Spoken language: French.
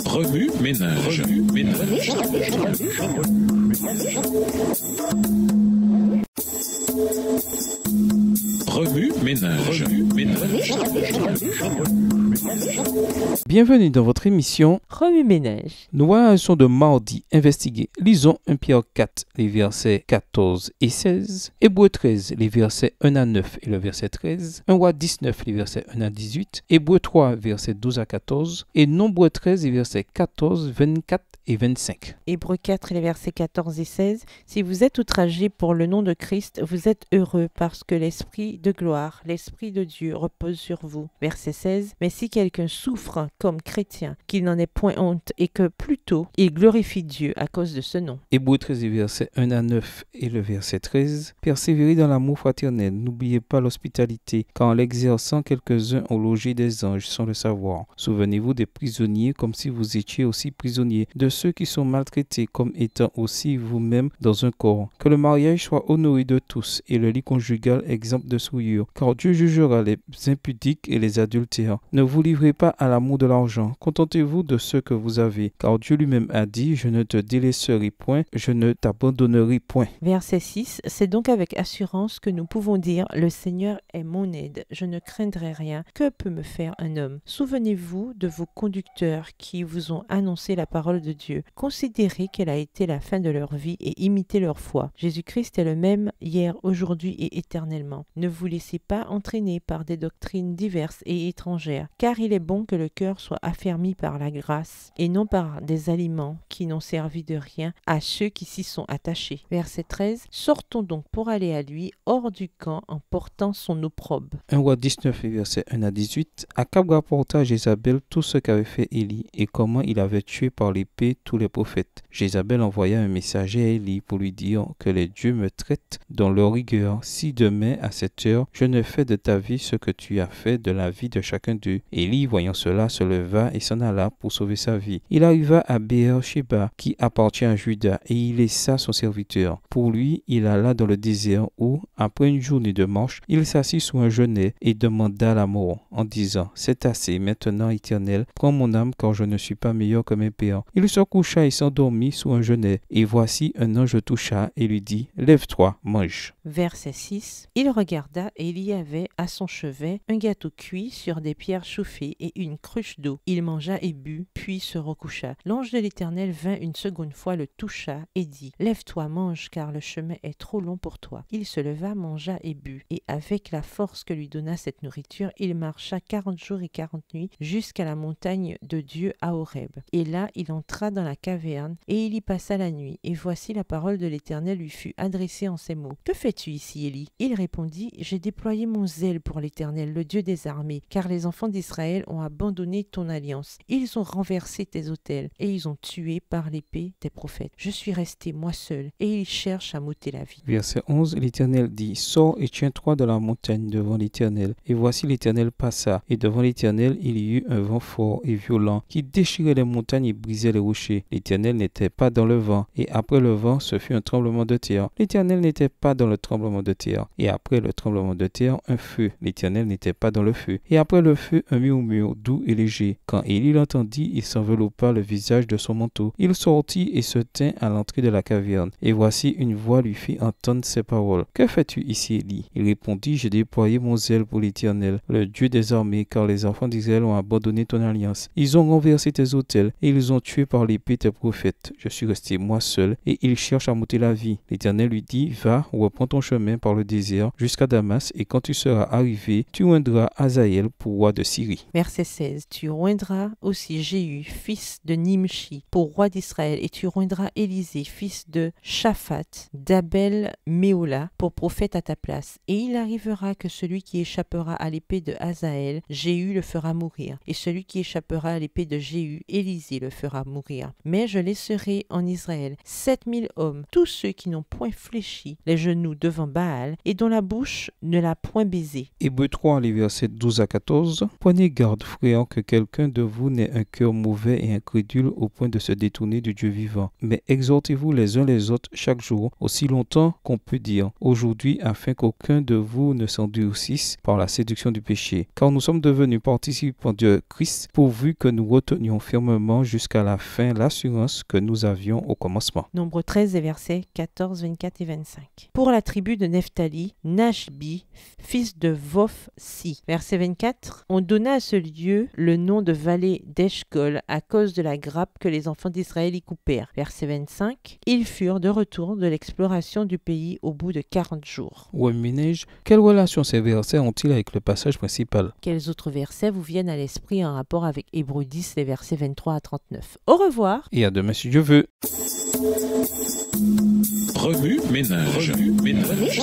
Remue ménage. Remue ménage. Bienvenue dans votre émission Remue ménage. Nous voilà un son de mardi investigué. Lisons 1 Pierre 4, les versets 14 et 16. Hébreux 13, les versets 1 à 9 et le verset 13. 1 Roi 19, les versets 1 à 18. Hébreux 3, versets 12 à 14. Et Nombre 13, les versets 14, 24 et 25. Hébreux 4, les versets 14 et 16. Si vous êtes outragés pour le nom de Christ, vous êtes heureux parce que l'Esprit de gloire, l'Esprit de Dieu repose sur vous. Verset 16. Mais si quelqu'un souffre comme chrétien, qu'il n'en ait point honte et que plutôt il glorifie Dieu à cause de ce nom. Hébreux 13, les versets 1 à 9 et le verset 13. Persévérez dans l'amour fraternel, n'oubliez pas l'hospitalité, car en l'exerçant quelques-uns ont logé des anges sans le savoir. Souvenez-vous des prisonniers comme si vous étiez aussi prisonniers, de ceux qui sont maltraités comme étant aussi vous-même dans un corps. Que le mariage soit honoré de tous et le lit conjugal exempt de souillure, car Dieu jugera les impudiques et les adultères. Ne vous livrez pas à l'amour de l'argent, contentez-vous de ce que vous avez, car Dieu lui-même a dit, je ne te délaisserai point, je ne t'abandonnerai point. Verset 6. C'est donc avec assurance que nous pouvons dire, le Seigneur est mon aide, je ne craindrai rien, que peut me faire un homme? Souvenez-vous de vos conducteurs qui vous ont annoncé la parole de Dieu. Considérez quelle a été la fin de leur vie et imitez leur foi. Jésus-Christ est le même hier, aujourd'hui et éternellement. Ne vous laissez pas entraîner par des doctrines diverses et étrangères, car il est bon que le cœur soit affermi par la grâce et non par des aliments qui n'ont servi de rien à ceux qui s'y sont attachés. Verset 13. Sortons donc pour aller à lui hors du camp en portant son opprobre. 1 Roi 19, versets 1 à 18. Akab rapporta à Jézabel tout ce qu'avait fait Élie et comment il avait tué par l'épée tous les prophètes. Jézabel envoya un messager à Élie pour lui dire que les dieux me traitent dans leur rigueur si demain à cette heure je ne fais de ta vie ce que tu as fait de la vie de chacun d'eux. Élie, voyant cela, se leva et s'en alla pour sauver sa vie. Il arriva à Béer-Shéba qui appartient à Juda et il laissa son serviteur. Pour lui, il alla dans le désert où, après une journée de marche, il s'assit sous un genêt et demanda la mort en disant, c'est assez, maintenant Éternel, prends mon âme car je ne suis pas meilleur que mes pères. Il se coucha et s'endormit sous un genêt et voici un ange le toucha et lui dit, lève-toi, mange. Verset 6. Il regarda et il y avait à son chevet un gâteau cuit sur des pierres chauffées et une cruche d'eau. Il mangea et but, puis se recoucha. L'ange de l'Éternel vint une seconde fois, le toucha et dit, lève-toi, mange, car le chemin est trop long pour toi. Il se leva, mangea et but, et avec la force que lui donna cette nourriture, il marcha 40 jours et 40 nuits jusqu'à la montagne de Dieu à Horeb. Et là, il entra dans la caverne, et il y passa la nuit. Et voici la parole de l'Éternel lui fut adressée en ces mots. Que fais-tu ici, Élie? Il répondit, j'ai déployé mon zèle pour l'Éternel, le Dieu des armées, car les enfants d'Israël ont abandonné ton alliance. Ils ont renversé tes autels, et ils ont tué par l'épée tes prophètes. Je suis resté moi seul, et ils cherchent à m'ôter la vie. Verset 11, l'Éternel dit, sors et tiens-toi dans la montagne devant l'Éternel. Et voici l'Éternel passa, et devant l'Éternel il y eut un vent fort et violent, qui déchirait les montagnes et brisait les rochers. L'Éternel n'était pas dans le vent, et après le vent, ce fut un tremblement de terre. L'Éternel n'était pas dans le tremblement de terre, et après le tremblement de terre, un feu. L'Éternel n'était pas dans le feu, et après le feu, un murmure doux et léger. Quand Élie l'entendit, il s'enveloppa le visage de son manteau. Il sortit et se tint à l'entrée de la caverne. Et voici une voix lui fit entendre ces paroles. Que fais-tu ici, Élie? Il répondit, j'ai déployé mon zèle pour l'Éternel, le Dieu des armées, car les enfants d'Israël ont abandonné ton alliance. Ils ont renversé tes autels, et ils ont tué par l'épée tes prophètes. Je suis resté moi seul, et ils cherchent à m'ôter la vie. L'Éternel lui dit, va, reprends ton chemin par le désert jusqu'à Damas, et quand tu seras arrivé, tu oindras Hazaël pour roi de Syrie. Verset 16. Tu oindras aussi Jéhu, fils de Nimshi, pour roi d'Israël, et tu oindras Élisée, fils de Shaphat, d'Abel Méola, pour prophète à ta place. Et il arrivera que celui qui échappera à l'épée de Hazaël, Jéhu le fera mourir, et celui qui échappera à l'épée de Jéhu, Élisée le fera mourir. Mais je laisserai en Israël 7000 hommes, tous ceux qui n'ont point fléchi les genoux devant Baal, et dont la bouche ne l'a point baisé. Hébreux 3, les versets 12 à 14. Prenez garde, frères, que quelqu'un de vous vous n'ait un cœur mauvais et incrédule au point de se détourner du Dieu vivant. Mais exhortez-vous les uns les autres chaque jour, aussi longtemps qu'on peut dire aujourd'hui, afin qu'aucun de vous ne s'endurcisse par la séduction du péché. Car nous sommes devenus participants de Christ, pourvu que nous retenions fermement jusqu'à la fin l'assurance que nous avions au commencement. Nombre 13, versets 14, 24 et 25. Pour la tribu de Nephtali, Nashbi, fils de Vophsi. Verset 24. On donna à ce lieu le nom de vallée d'Eshcol à cause de la grappe que les enfants d'Israël y coupèrent. Verset 25. Ils furent de retour de l'exploration du pays au bout de 40 jours. Ouais, Ménage, quelle relation ces versets ont-ils avec le passage principal? Quels autres versets vous viennent à l'esprit en rapport avec Hébreux 10, les versets 23 à 39? Au revoir. Et à demain si Dieu veut. Remue ménage. Remue ménage.